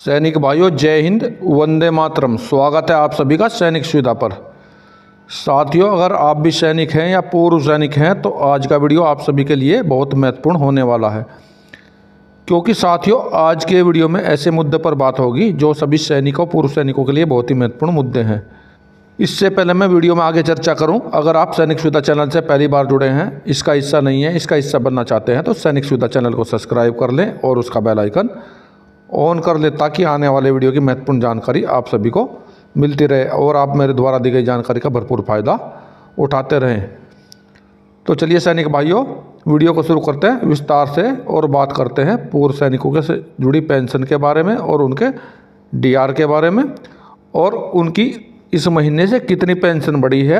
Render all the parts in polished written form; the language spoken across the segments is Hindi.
सैनिक भाइयों, जय हिंद, वंदे मातरम। स्वागत है आप सभी का सैनिक सुविधा पर। साथियों, अगर आप भी सैनिक हैं या पूर्व सैनिक हैं तो आज का वीडियो आप सभी के लिए बहुत महत्वपूर्ण होने वाला है, क्योंकि साथियों आज के वीडियो में ऐसे मुद्दे पर बात होगी जो सभी सैनिकों पूर्व सैनिकों के लिए बहुत ही महत्वपूर्ण मुद्दे हैं। इससे पहले मैं वीडियो में आगे चर्चा करूं, अगर आप सैनिक सुविधा चैनल से पहली बार जुड़े हैं, इसका हिस्सा नहीं है, इसका हिस्सा बनना चाहते हैं तो सैनिक सुविधा चैनल को सब्सक्राइब कर लें और उसका बेल आइकन ऑन कर ले, ताकि आने वाले वीडियो की महत्वपूर्ण जानकारी आप सभी को मिलती रहे और आप मेरे द्वारा दी गई जानकारी का भरपूर फ़ायदा उठाते रहें। तो चलिए सैनिक भाइयों, वीडियो को शुरू करते हैं विस्तार से और बात करते हैं पूर्व सैनिकों के से जुड़ी पेंशन के बारे में और उनके डीआर के बारे में, और उनकी इस महीने से कितनी पेंशन बढ़ी है,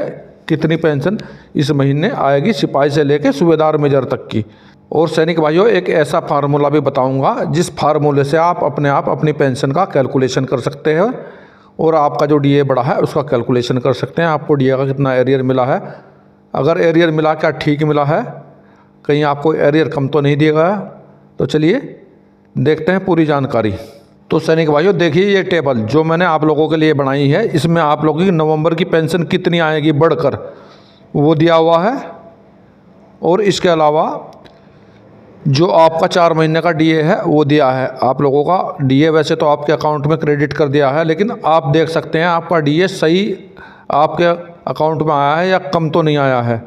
कितनी पेंशन इस महीने आएगी सिपाही से लेकर सूबेदार मेजर तक की। और सैनिक भाइयों, एक ऐसा फार्मूला भी बताऊंगा जिस फार्मूले से आप अपनी पेंशन का कैलकुलेशन कर सकते हैं और आपका जो डीए बढ़ा है उसका कैलकुलेशन कर सकते हैं। आपको डीए का कितना एरियर मिला है, अगर एरियर मिला क्या ठीक मिला है, कहीं आपको एरियर कम तो नहीं दिया गया। तो चलिए देखते हैं पूरी जानकारी। तो सैनिक भाइयों देखिए, ये टेबल जो मैंने आप लोगों के लिए बनाई है, इसमें आप लोगों की नवंबर की पेंशन कितनी आएगी बढ़कर वो दिया हुआ है, और इसके अलावा जो आपका 4 महीने का डीए है वो दिया है। आप लोगों का डीए वैसे तो आपके अकाउंट में क्रेडिट कर दिया है, लेकिन आप देख सकते हैं आपका डीए सही आपके अकाउंट में आया है या कम तो नहीं आया है।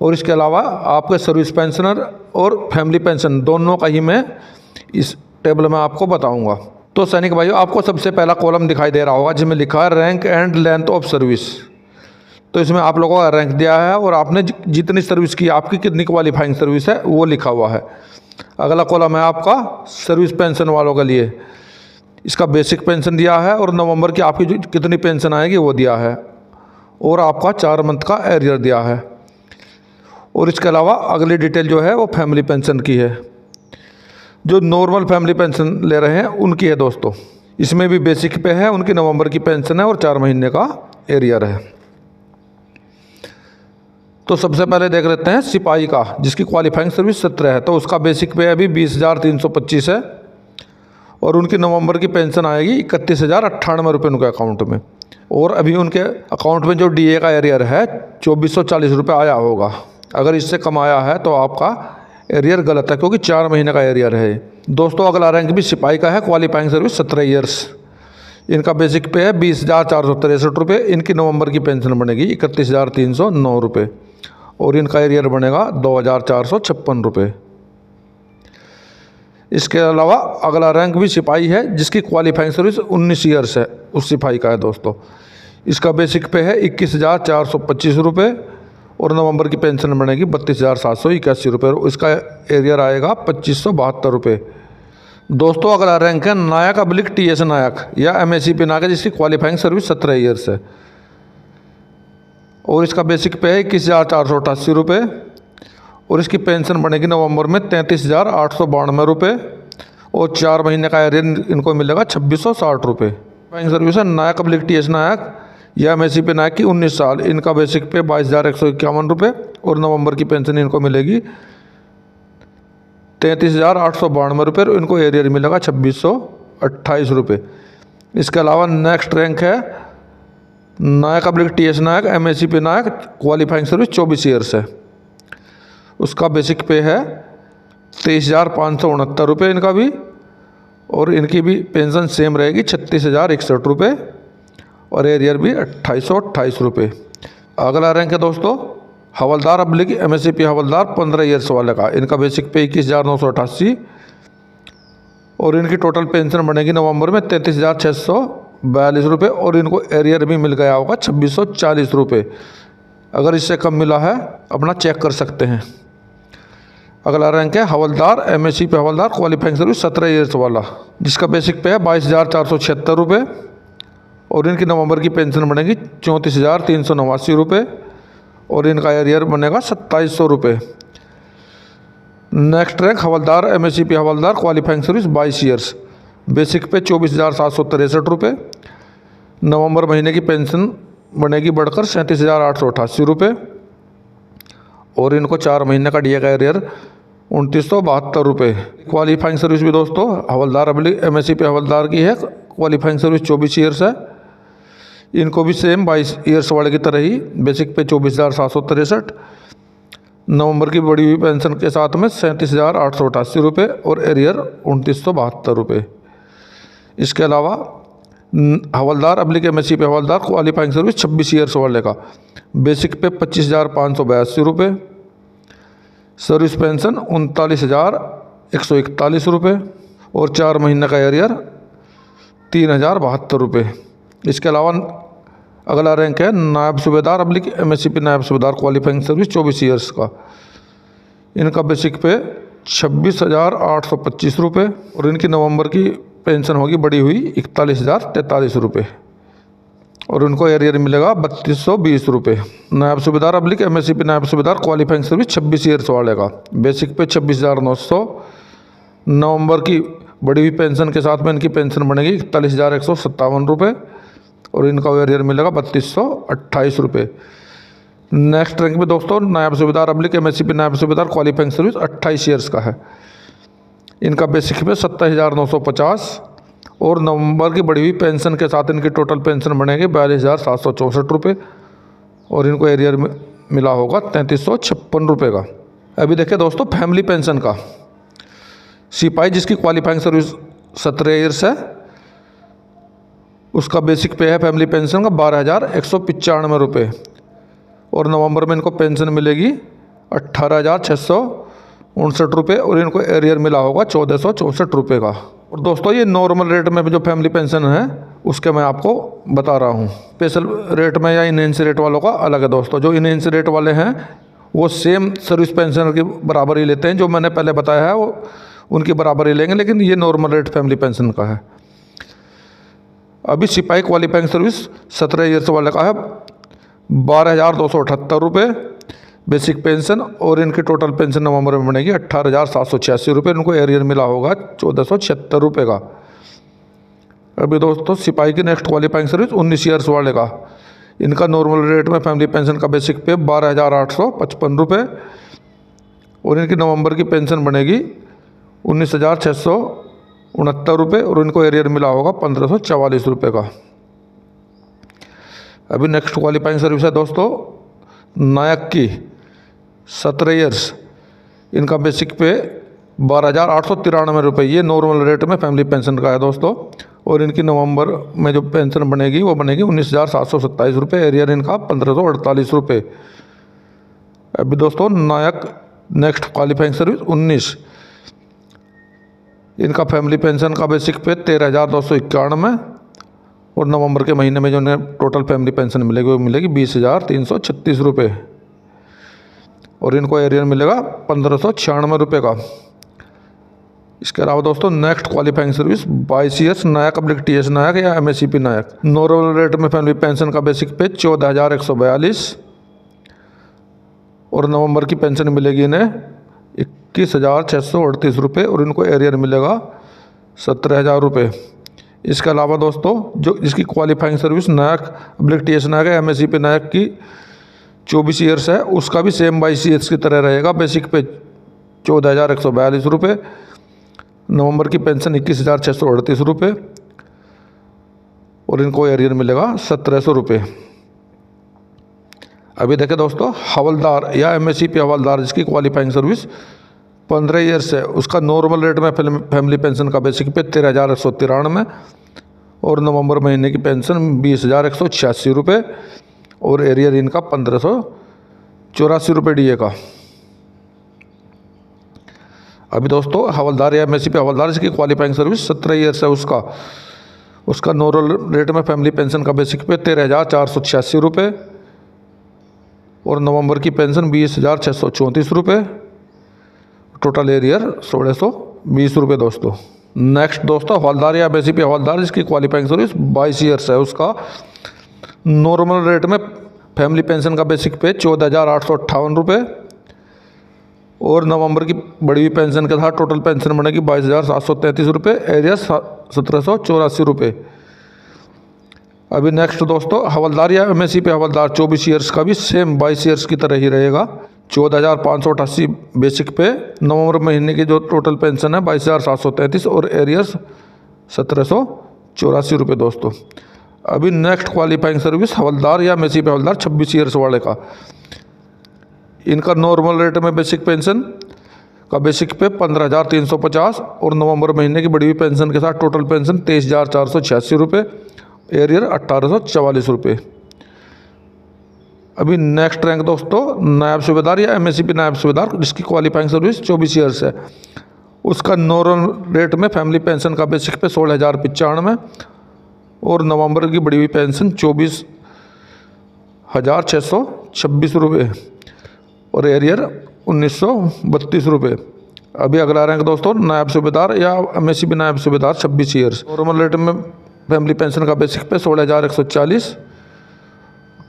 और इसके अलावा आपके सर्विस पेंशनर और फैमिली पेंशन दोनों का ही मैं इस टेबल में आपको बताऊंगा। तो सैनिक भाइयों, आपको सबसे पहला कॉलम दिखाई दे रहा होगा जिसमें लिखा है rank and length of service. तो इसमें आप लोगों का रैंक दिया है और आपने जितनी सर्विस की, आपकी कितनी क्वालिफाइंग सर्विस है वो लिखा हुआ है। अगला कॉलम है आपका सर्विस पेंशन वालों के लिए, इसका बेसिक पेंशन दिया है और नवंबर की आपकी जो कितनी पेंशन आएगी वो दिया है, और आपका 4 मंथ का एरियर दिया है। और इसके अलावा अगली डिटेल जो है वो फैमिली पेंशन की है, जो नॉर्मल फैमिली पेंशन ले रहे हैं उनकी है दोस्तों। इसमें भी बेसिक पे है, उनकी नवंबर की पेंशन है और 4 महीने का एरियर है। तो सबसे पहले देख लेते हैं सिपाही का, जिसकी क्वालिफाइंग सर्विस 17 है। तो उसका बेसिक पे अभी 20,325 है और उनकी नवंबर की पेंशन आएगी 31,098 रुपये उनके अकाउंट में। और अभी उनके अकाउंट में जो डीए का एरियर है 2,440 रुपये आया होगा। अगर इससे कम आया है तो आपका एरियर गलत है, क्योंकि 4 महीने का एरियर है दोस्तों। अगला रैंक भी सिपाही का है, क्वालिफाइंग सर्विस 17 ईयर्स। इनका बेसिक पे है 20,463 रुपये। इनकी नवंबर की पेंशन बनेगी 31,309 रुपये और इनका एरियर बनेगा 2,456 रुपये। इसके अलावा अगला रैंक भी सिपाही है जिसकी क्वालिफाइंग सर्विस 19 ईयर्स है, उस सिपाही का है दोस्तों। इसका बेसिक पे है 21,425 रुपये और नवंबर की पेंशन बनेगी 32,781 रुपये। इसका एरियर आएगा 2,572 रुपये दोस्तों। अगला रैंक है नायक अब्लिक टीएस नायक या एमएससीपी नायक, जिसकी क्वालिफाइंग सर्विस 17 ईयर्स है और इसका बेसिक पे है 21,488 रुपये और इसकी पेंशन बनेगी नवंबर में 33,892 रुपये और 4 महीने का एरियर इनको मिलेगा 2,660 रुपये। क्वालिफाइंग सर्विस है नायक अब्लिक टीएस नायक या एमएससीपी नायक की 19 साल। इनका बेसिक पे 22,151 रुपये और नवंबर की पेंशन इनको मिलेगी 33,892 रुपये और इनको एरियर मिलेगा 2,628 रुपये। इसके अलावा नेक्स्ट रैंक है नायक अब्लिक टीएस नायक एमएससीपी नायक, क्वालिफाइंग सर्विस 24 ईयर्स है। उसका बेसिक पे है 23,569 रुपये इनका भी, और इनकी भी पेंशन सेम रहेगी 36,061 रुपये और एरियर भी 2,828 रुपये। अगला रैंक है दोस्तों हवलदार अब्लिक एमएससीपी हवलदार 15 ईयर्स वाले का। इनका बेसिक पे 21,988 और इनकी टोटल पेंशन बनेगी नवंबर में 33,642 रुपये और इनको एरियर भी मिल गया होगा 2,640 रुपये। अगर इससे कम मिला है अपना चेक कर सकते हैं। अगला रैंक है हवलदार एमएससीपी हवलदार, क्वालिफाइंग सर्विस 17 ईयर्स वाला, जिसका बेसिक पे है 22,476 रुपये और इनकी नवंबर की पेंशन बनेगी 34,389 रुपये और इनका एरियर बनेगा 2,700 रुपये। नेक्स्ट रैंक हवलदार एमएससीपी हवलदार, क्वालिफाइंग सर्विस 22 ईयर्स, बेसिक पे 24,763 रुपये। नवंबर महीने की पेंशन बनेगी बढ़कर 37,888 रुपये और इनको 4 महीने का डीए का एरियर ₹2972। क्वालिफाइंग सर्विस भी दोस्तों हवलदार MSc पे हवलदार की है। क्वालिफाइंग सर्विस 24 ईयर्स है। इनको भी सेम 22 ईयर्स वाले की तरह ही बेसिक पे 24,763। नवंबर की बढ़ी हुई पेंशन के साथ में 37,888 रुपये और एरियर ₹2972। इसके अलावा हवलदार MSc पे हवलदार क्वालिफाइंग सर्विस 26 ईयर्स वाले का बेसिक पे 25,582 रुपये, सर्विस पेंशन 39,141 रुपये और 4 महीने का एरियर 3,072 रुपये। इसके अलावा अगला रैंक है नायब सूबेदार MSc पे नायब सूबेदार क्वालिफाइंग सर्विस 24 ईयर्स का। इनका बेसिक पे 26,825 रुपये और इनकी नवंबर की पेंशन होगी बढ़ी हुई 41,043 रुपये और उनको एरियर मिलेगा 3,220 रुपये। नायब सूबेदार MSc पे नायब सूबेदार क्वालिफाइंग सर्विस 26 ईयर्स वाले का बेसिक पे 26,900। नवंबर की बढ़ी हुई पेंशन के साथ में इनकी पेंशन बनेगी 41,157 रुपये और इनका एरियर मिलेगा 3,228 रुपये। नेक्स्ट रैंक में दोस्तों नायब सूबेदार MSc पे नायब सूबेदार क्वालिफाइंग सर्विस 28 ईयर्स का है। इनका बेसिक पे 27,950 और नवंबर की बढ़ी हुई पेंशन के साथ इनकी टोटल पेंशन बनेगी 42,764 रुपये और इनको एरियर मिला होगा 3,356 रुपये का। अभी देखिए दोस्तों फैमिली पेंशन का। सिपाही जिसकी क्वालिफाइंग सर्विस 17 ईयर्स है उसका बेसिक पे है फैमिली पेंशन का 12,195 रुपये और नवंबर में इनको पेंशन मिलेगी 18,659 रुपये और इनको एरियर मिला होगा 1,464 रुपये का। और दोस्तों ये नॉर्मल रेट में जो फैमिली पेंशन है उसके मैं आपको बता रहा हूँ। स्पेशल रेट में या इनहेंस रेट वालों का अलग है दोस्तों। जो इनहेंस रेट वाले हैं वो सेम सर्विस पेंशन के बराबर ही लेते हैं, जो मैंने पहले बताया है वो उनकी बराबर ही लेंगे, लेकिन ये नॉर्मल रेट फैमिली पेंशन का है। अभी सिपाही क्वालिफाइंग सर्विस 17 ईयर्स वाले का है 12,278 रुपये बेसिक पेंशन और इनकी टोटल पेंशन नवंबर में बनेगी 18,786 रुपये। इनको एरियर मिला होगा 1,476 रुपये का। अभी दोस्तों सिपाही की नेक्स्ट क्वालिफाइंग सर्विस 19 ईयर्स वाले का। इनका नॉर्मल रेट में फैमिली पेंशन का बेसिक पे 12,855 रुपये और इनकी नवंबर की पेंशन बनेगी 19,669 रुपये और इनको एरियर मिला होगा 1,544 रुपये का। अभी नेक्स्ट क्वालिफाइंग सर्विस है दोस्तों नायक की 17 ईयर्स। इनका बेसिक पे 12,893 रुपये, ये नॉर्मल रेट में फैमिली पेंशन का है दोस्तों और इनकी नवंबर में जो पेंशन बनेगी वो बनेगी 19,727 रुपये, एरियर इनका 1,548 रुपये। अभी दोस्तों नायक नेक्स्ट क्वालिफाइंग सर्विस 19, इनका फैमिली पेंशन का बेसिक पे 13,291 और नवंबर के महीने में जो उन्हें टोटल फैमिली पेंशन मिलेगी वो मिलेगी 20,336 रुपये और इनको एरियर मिलेगा 1,596 रुपये का। इसके अलावा दोस्तों नेक्स्ट क्वालिफाइंग सर्विस 22 ईयर्स नायक TS नायक या MSc पे नायक। नॉर्मल रेट में फैमिली पेंशन का बेसिक पे 14,142 और नवंबर की पेंशन मिलेगी इन्हें 21,638 रुपये और इनको एरियर मिलेगा 17,000 रुपये। इसके अलावा दोस्तों जो जिसकी क्वालिफाइंग सर्विस नायक TS नायक है MSc पे नायक की 24 ईयर्स है उसका भी सेम 22 ईयर्स की तरह रहेगा। बेसिक पे 14,142 रुपये, नवंबर की पेंशन 21,638 रुपये और इनको एरियर मिलेगा 1,700 रुपये। अभी देखें दोस्तों हवलदार या MSc पे हवलदार जिसकी क्वालिफाइंग सर्विस 15 ईयर्स है उसका नॉर्मल रेट में फैमिली पेंशन का बेसिक पे 13,193 और नवंबर महीने की पेंशन 20,186 रुपये और एरियर इनका 1,584 रुपये DA का। अभी दोस्तों हवलदार या MSc पे हवलदार जिसकी क्वालिफाइंग सर्विस 17 ईयर्स है उसका नॉर्मल रेट में फैमिली पेंशन का बेसिक पे 13,486 रुपये और नवंबर की पेंशन 20,634 रुपये, टोटल एरियर 1,620 रुपये दोस्तों। नेक्स्ट दोस्तों हवलदार या MSc पे हवलदार जिसकी क्वालिफाइंग सर्विस 22 ईयर्स है उसका नॉर्मल रेट में फैमिली पेंशन का बेसिक पे 14,858 रुपये और नवंबर की बढ़ी हुई पेंशन के साथ टोटल पेंशन बनेगी 22,733 रुपये, एरियर 1,784 रुपये। अभी नेक्स्ट दोस्तों हवलदार या MSc पे हवलदार 24 ईयर्स का भी सेम 22 ईयर्स की तरह ही रहेगा। 14,588 बेसिक पे। नवंबर महीने की जो टोटल पेंशन है 22,733 और एरियर्स 1,784 रुपये दोस्तों। अभी नेक्स्ट क्वालिफाइंग सर्विस हवलदार या मेसी पे हवलदार 26 ईयर्स वाले का, इनका नॉर्मल रेट में बेसिक पेंशन का बेसिक पे 15,350 और नवंबर महीने की बढ़ी हुई पेंशन के साथ टोटल पेंशन 23,486 रुपये, एरियर 1,844 रुपये। अभी नेक्स्ट रैंक दोस्तों नायब सूबेदार या एमएससीपी नायब सूबेदार जिसकी क्वालिफाइंग सर्विस 24 ईयर्स है, उसका नॉर्मल रेट में फैमिली पेंशन का बेसिक पे 16,095 और नवंबर की बढ़ी हुई पेंशन 24,626 रुपये और एरियर 1,932 रुपये। अभी अगला रैंक दोस्तों नायब सूबेदार या एमएससीपी नायब सूबेदार 26 ईयर्स, नॉर्मल रेट में फैमिली पेंशन का बेसिक पे 16,140,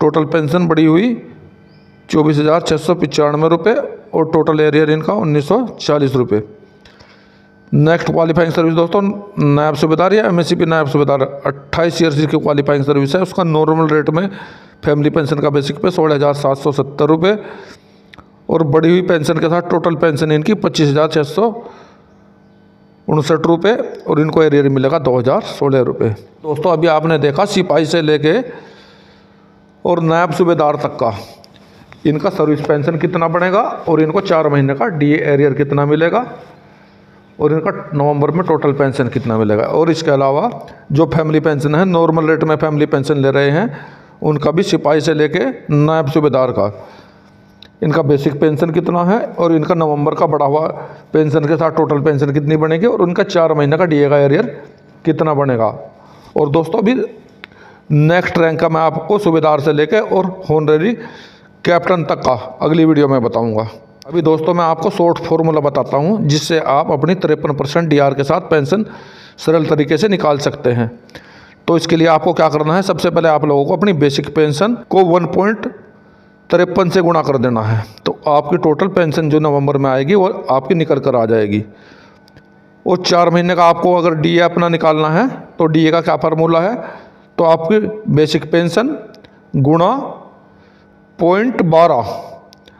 टोटल पेंशन बढ़ी हुई 24,695 रुपये और टोटल एरियर इनका 1,940 रुपये। नेक्स्ट क्वालिफाइंग सर्विस दोस्तों नायब सूबेदार या एमएससीपी नायब सूबेदार 28 ईयर्स की क्वालिफाइंग सर्विस है, उसका नॉर्मल रेट में फैमिली पेंशन का बेसिक पे 16,770 रुपये और बढ़ी हुई पेंशन के साथ टोटल पेंशन इनकी 25,659 रुपये और इनको एरियर मिलेगा 2,016 रुपये। दोस्तों अभी आपने देखा सिपाही से लेके और नायब सूबेदार तक का इनका सर्विस पेंशन कितना बढ़ेगा और इनको 4 महीने का डीए एरियर कितना मिलेगा और इनका नवंबर में टोटल पेंशन कितना मिलेगा। और इसके अलावा जो फैमिली पेंशन है नॉर्मल रेट में फैमिली पेंशन ले रहे हैं उनका भी सिपाही से लेके नायब सूबेदार का इनका बेसिक पेंशन कितना है और इनका नवंबर का बढ़ा हुआ पेंशन के साथ टोटल पेंशन कितनी बनेगी और उनका 4 महीने का डीए का एरियर कितना बनेगा। और दोस्तों अभी नेक्स्ट रैंक का मैं आपको सूबेदार से लेके और होनररी कैप्टन तक का अगली वीडियो में बताऊंगा। अभी दोस्तों मैं आपको शॉर्ट फॉर्मूला बताता हूं जिससे आप अपनी 53% डीआर के साथ पेंशन सरल तरीके से निकाल सकते हैं। तो इसके लिए आपको क्या करना है, सबसे पहले आप लोगों को अपनी बेसिक पेंशन को 1.53 से गुणा कर देना है, तो आपकी टोटल पेंशन जो नवंबर में आएगी वो आपकी निकल कर आ जाएगी। और 4 महीने का आपको अगर डीए अपना निकालना है तो डीए का क्या फार्मूला है, तो आपकी बेसिक पेंशन गुणा 0.12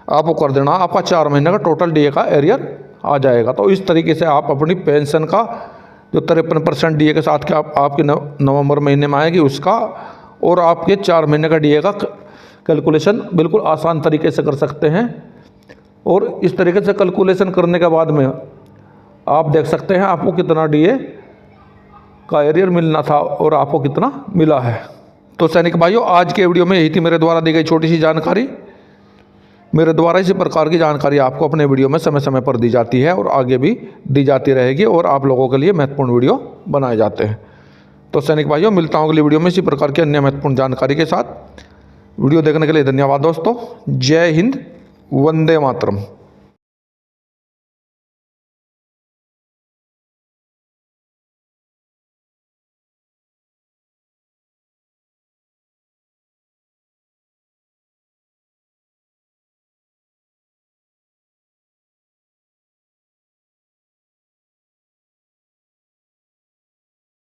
आपको कर देना, आपका 4 महीने का टोटल डीए का एरियर आ जाएगा। तो इस तरीके से आप अपनी पेंशन का जो 53% डीए के साथ के आपके नवंबर महीने में आएगी उसका और आपके 4 महीने का डीए का कैलकुलेशन बिल्कुल आसान तरीके से कर सकते हैं। और इस तरीके से कैलकुलेशन करने के बाद में आप देख सकते हैं आपको कितना डीए का एरियर मिलना था और आपको कितना मिला है। तो सैनिक भाइयों आज के वीडियो में यही थी मेरे द्वारा दी गई छोटी सी जानकारी। मेरे द्वारा इसी प्रकार की जानकारी आपको अपने वीडियो में समय समय पर दी जाती है और आगे भी दी जाती रहेगी और आप लोगों के लिए महत्वपूर्ण वीडियो बनाए जाते हैं। तो सैनिक भाइयों मिलता हूँ अगली वीडियो में इसी प्रकार की अन्य महत्वपूर्ण जानकारी के साथ। वीडियो देखने के लिए धन्यवाद दोस्तों। जय हिंद, वंदे मातरम।